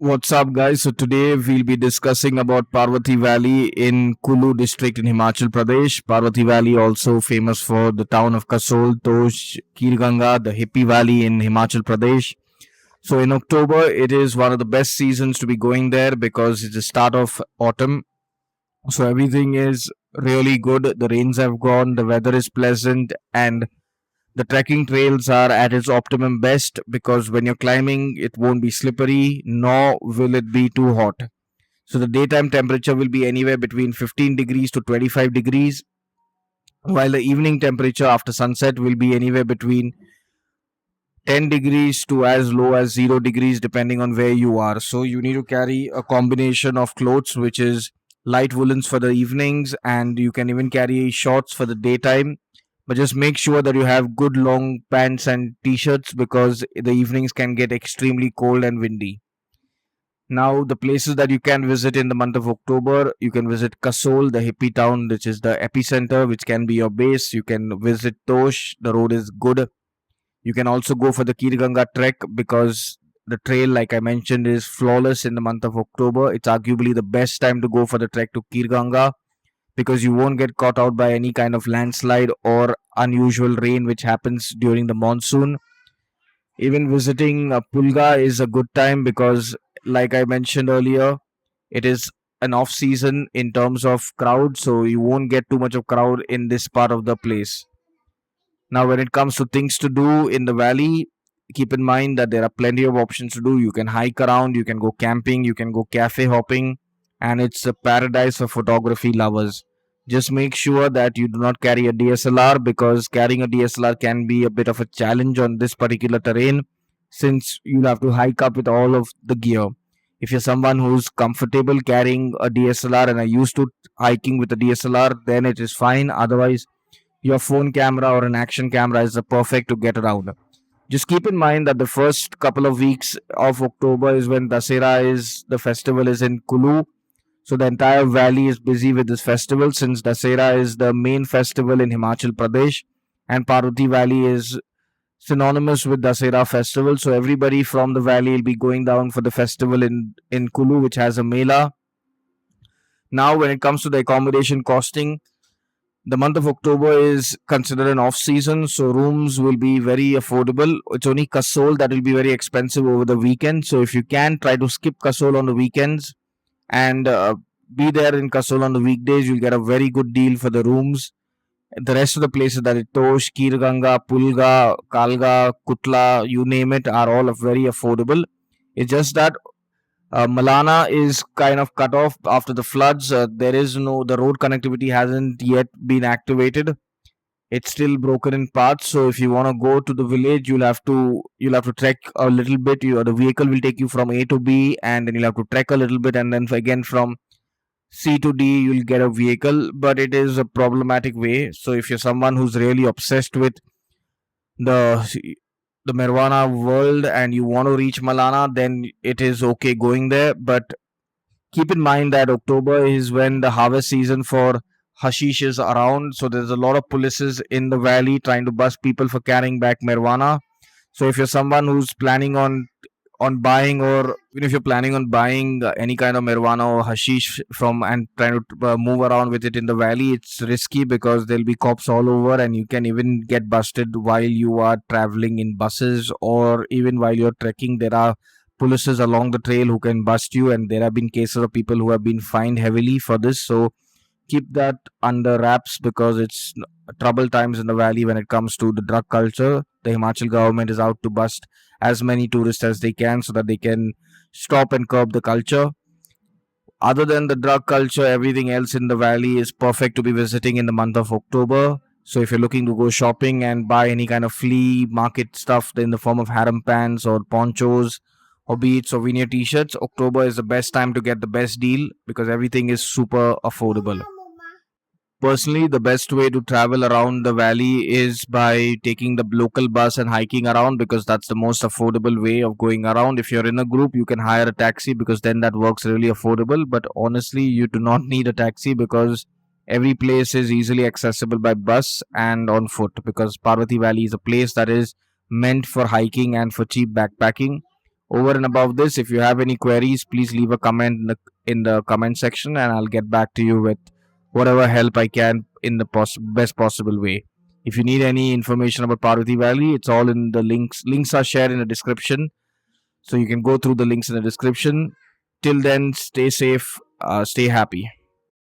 What's up, guys? So today we'll be discussing about Parvati Valley in Kulu district in Himachal Pradesh. Parvati Valley, also famous for the town of Kasol, Tosh, Kirganga, the Hippie Valley in Himachal Pradesh. So in October, it is one of the best seasons to be going there because it's the start of autumn. So everything is really good. The rains have gone, the weather is pleasant, and the trekking trails are at its optimum best because when you're climbing, it won't be slippery nor will it be too hot. So the daytime temperature will be anywhere between 15 degrees to 25 degrees, while the evening temperature after sunset will be anywhere between 10 degrees to as low as 0 degrees depending on where you are. So you need to carry a combination of clothes which is light woolens for the evenings, and you can even carry shorts for the daytime, but just make sure that you have good long pants and t-shirts because the evenings can get extremely cold and windy. Now, the places that you can visit in the month of October, you can visit Kasol, the hippie town, which is the epicenter, which can be your base. You can visit Tosh, the road is good. You can also go for the Kirganga trek because the trail, like I mentioned, is flawless in the month of October. It's arguably the best time to go for the trek to Kirganga because you won't get caught out by any kind of landslide or unusual rain which happens during the monsoon. Even visiting Pulga is a good time because, like I mentioned earlier, it is an off season in terms of crowd, so you won't get too much of crowd in this part of the place. Now, when it comes to things to do in the valley, keep in mind that there are plenty of options to do. You can hike around, you can go camping, you can go cafe hopping, and it's a paradise for photography lovers. Just make sure that you do not carry a DSLR because carrying a DSLR can be a bit of a challenge on this particular terrain since you'll have to hike up with all of the gear. If you're someone who's comfortable carrying a DSLR and are used to hiking with a DSLR, then it is fine. Otherwise, your phone camera or an action camera is the perfect to get around. Just keep in mind that the first couple of weeks of October is when Dasera is the festival is in Kulu. So the entire valley is busy with this festival since Dasera is the main festival in Himachal Pradesh and Parvati Valley is synonymous with Dasera festival. So everybody from the valley will be going down for the festival in Kulu, which has a mela. Now, when it comes to the accommodation costing, the month of October is considered an off season, so rooms will be very affordable. It's only Kasol that will be very expensive over the weekend. So if you can try to skip Kasol on the weekends and be there in Kasol on the weekdays, you'll get a very good deal for the rooms. The rest of the places that is Tosh, Kirganga, Pulga, Kalga, Kutla, you name it, are all very affordable. It's just that Malana is kind of cut off after the floods. There is no the road connectivity hasn't yet been activated. It's still broken in parts. So if you want to go to the village, you'll have to trek a little bit. The vehicle will take you from A to B, and then you'll have to trek a little bit, and then again from C to D, you'll get a vehicle. But it is a problematic way. So if you're someone who's really obsessed with the the marijuana world and you want to reach Malana, then it is okay going there. But keep in mind that October is when the harvest season for hashish is around. So there's a lot of polices in the valley trying to bust people for carrying back marijuana. So if you're someone who's planning on buying, or even if you're planning on buying any kind of marijuana or hashish from and trying to move around with it in the valley, it's risky because there'll be cops all over and you can even get busted while you are traveling in buses, or even while you're trekking there are polices along the trail who can bust you, and there have been cases of people who have been fined heavily for this. So keep that under wraps because it's trouble times in the valley when it comes to the drug culture. The Himachal government is out to bust as many tourists as they can so that they can stop and curb the culture. Other than the drug culture, everything else in the valley is perfect to be visiting in the month of October. So if you're looking to go shopping and buy any kind of flea market stuff in the form of harem pants or ponchos or be it souvenir t-shirts, October is the best time to get the best deal because everything is super affordable. Personally, the best way to travel around the valley is by taking the local bus and hiking around because that's the most affordable way of going around. If you're in a group, you can hire a taxi because then that works really affordable. But honestly, you do not need a taxi because every place is easily accessible by bus and on foot because Parvati Valley is a place that is meant for hiking and for cheap backpacking. Over and above this, if you have any queries, please leave a comment in the comment section, and I'll get back to you with whatever help I can in the best possible way. If you need any information about Parvati Valley, it's all in the links. Links are shared in the description, so you can go through the links in the description. Till then, stay safe, stay happy.